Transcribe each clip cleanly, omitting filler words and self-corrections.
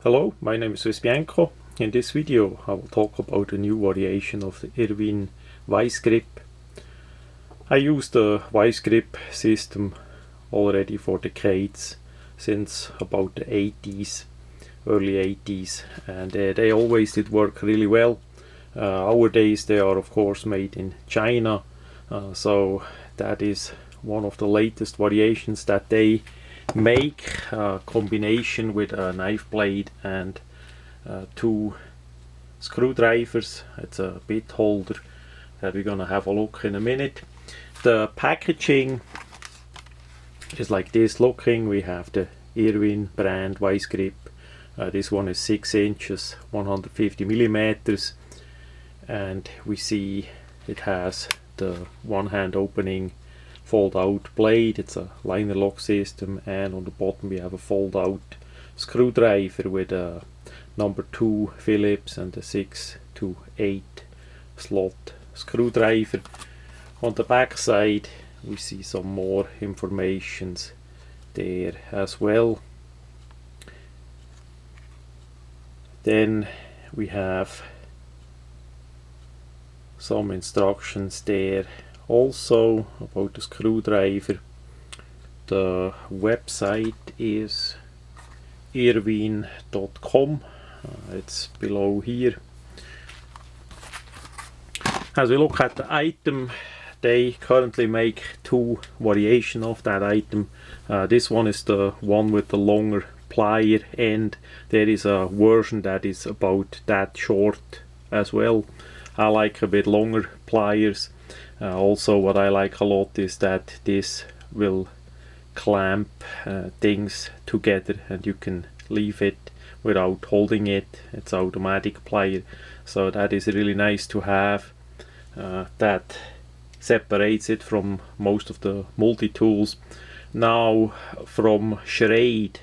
Hello, my name is swissbianco. In this video I will talk about a new variation of the Irwin vise grip. I use the vise grip system already for decades, since about the 80s, early 80s, and they always did work really well. Nowadays they are of course made in China, so that is one of the latest variations that they make, a combination with a knife blade and two screwdrivers. It's a bit holder that we're gonna have a look in a minute. The packaging is like this looking. We have the Irwin brand vise grip. This one is 6 inches, 150 millimeters, and we see it has the one hand opening fold out blade. It's a liner lock system, and on the bottom we have a fold out screwdriver with a number 2 Phillips and a 6 to 8 slot screwdriver. On the back side we see some more informations there as well. Then we have some instructions there also about the screwdriver. The website is irwin.com. It's below here. As we look at the item, they currently make two variations of that item. This one is the one with the longer plier end. There is a version that is about that short as well. I like a bit longer pliers. Also what I like a lot is that this will clamp things together and you can leave it without holding it. It's automatic plier, so that is really nice to have. That separates it from most of the multi-tools. Now from Charade,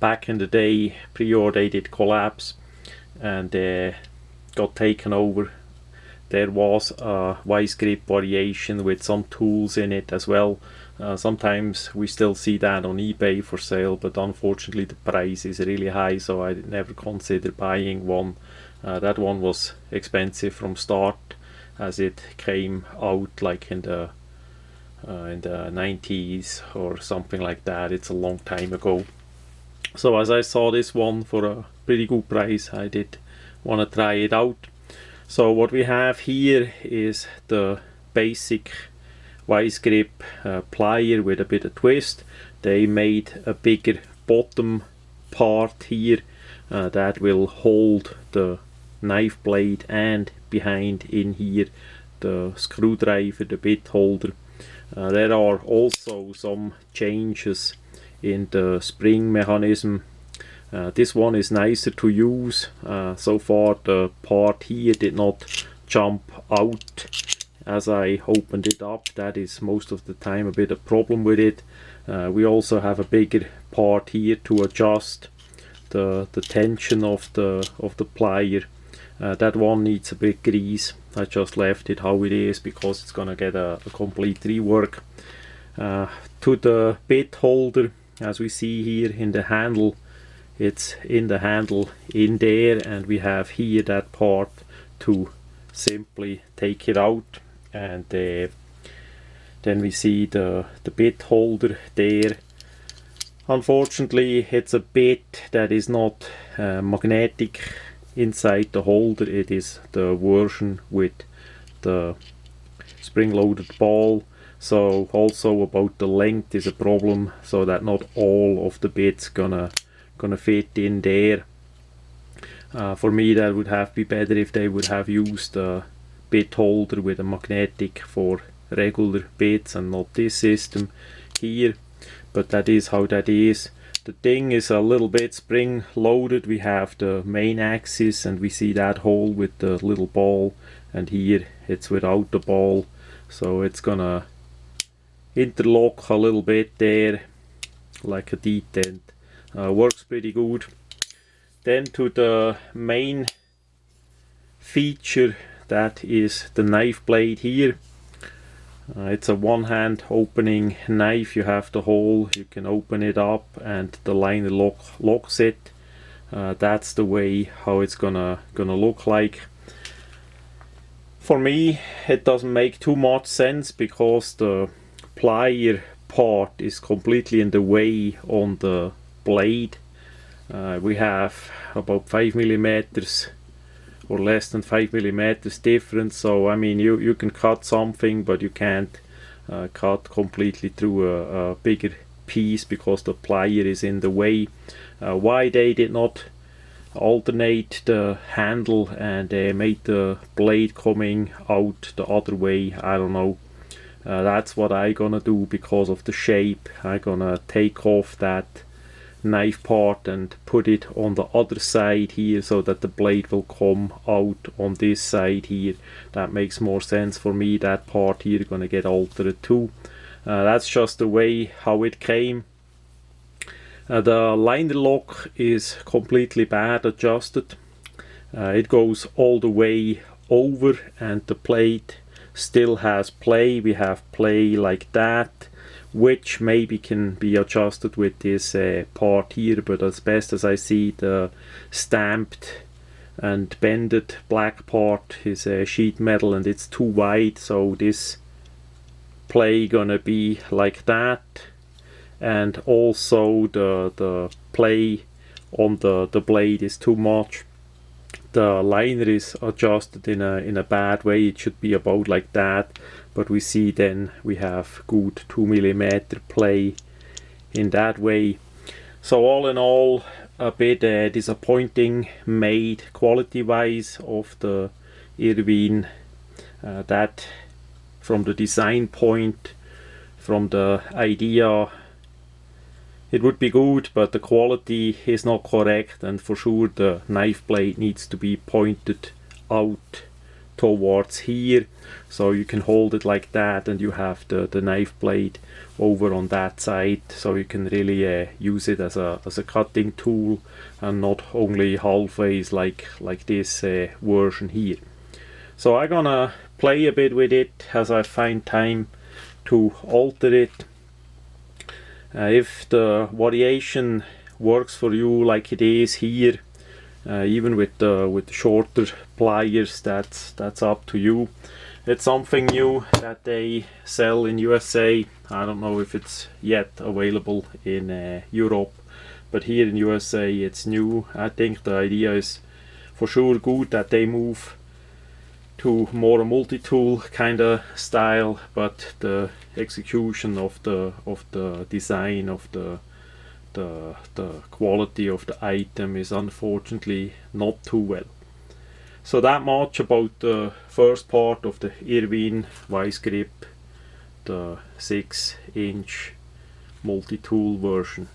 back in the day, Prior, they did collapse and got taken over. There was a vise grip variation with some tools in it as well. Sometimes we still see that on eBay for sale, but unfortunately the price is really high, so I never considered buying one. That one was expensive from start, as it came out like in the 90s or something like that. It's a long time ago. So as I saw this one for a pretty good price, I did want to try it out. So what we have here is the basic vise grip plier with a bit of twist. They made a bigger bottom part here that will hold the knife blade, and behind in here the screwdriver, the bit holder. There are also some changes in the spring mechanism. This one is nicer to use. So far the part here did not jump out as I opened it up. That is most of the time a bit of problem with it. We also have a bigger part here to adjust the tension of the plier. That one needs a bit grease. I just left it how it is because it's gonna get a complete rework. To the bit holder, as we see here in the handle, it's in the handle in there, and we have here that part to simply take it out, and then we see the bit holder there. Unfortunately it's a bit that is not magnetic inside the holder. It is the version with the spring-loaded ball, so also about the length is a problem, so that not all of the bits gonna fit in there. For me that would have been better if they would have used a bit holder with a magnetic for regular bits and not this system here, but that is how that is. The thing is a little bit spring loaded. We have the main axis and we see that hole with the little ball, and here it's without the ball, so it's gonna interlock a little bit there like a detent. Works pretty good. Then to the main feature, that is the knife blade here. It's a one-hand opening knife. You have the hole, you can open it up and the liner locks it. That's the way how it's gonna look like. For me, it doesn't make too much sense because the plier part is completely in the way on the blade. We have about 5 millimeters or less than 5 millimeters difference, so I mean you can cut something, but you can't cut completely through a bigger piece because the plier is in the way. Why they did not alternate the handle and made the blade coming out the other way, I don't know. That's what I gonna do because of the shape. I gonna take off that knife part and put it on the other side here so that the blade will come out on this side here. That makes more sense for me. That part here gonna get altered too. That's just the way how it came. The liner lock is completely bad adjusted. It goes all the way over and the plate still has play. We have play like that, which maybe can be adjusted with this part here, but as best as I see, the stamped and bended black part is sheet metal and it's too wide, so this play gonna be like that. And also the play on the blade is too much. The liner is adjusted in a bad way. It should be about like that, but we see then we have good 2 millimeter play in that way. So all in all, a bit disappointing made quality wise of the Irwin. That from the design point, from the idea, it would be good, but the quality is not correct, and for sure the knife blade needs to be pointed out towards here, so you can hold it like that and you have the knife blade over on that side, so you can really use it as a cutting tool and not only halfways like this version here. So I'm gonna play a bit with it as I find time to alter it. If the variation works for you like it is here, even with the shorter pliers, that's up to you. It's something new that they sell in USA. I don't know if it's yet available in Europe, but here in USA it's new. I think the idea is for sure good that they move to more a multi-tool kind of style, but the execution of the design of the quality of the item is unfortunately not too well. So that much about the first part of the Irwin vice grip, the 6-inch multi-tool version.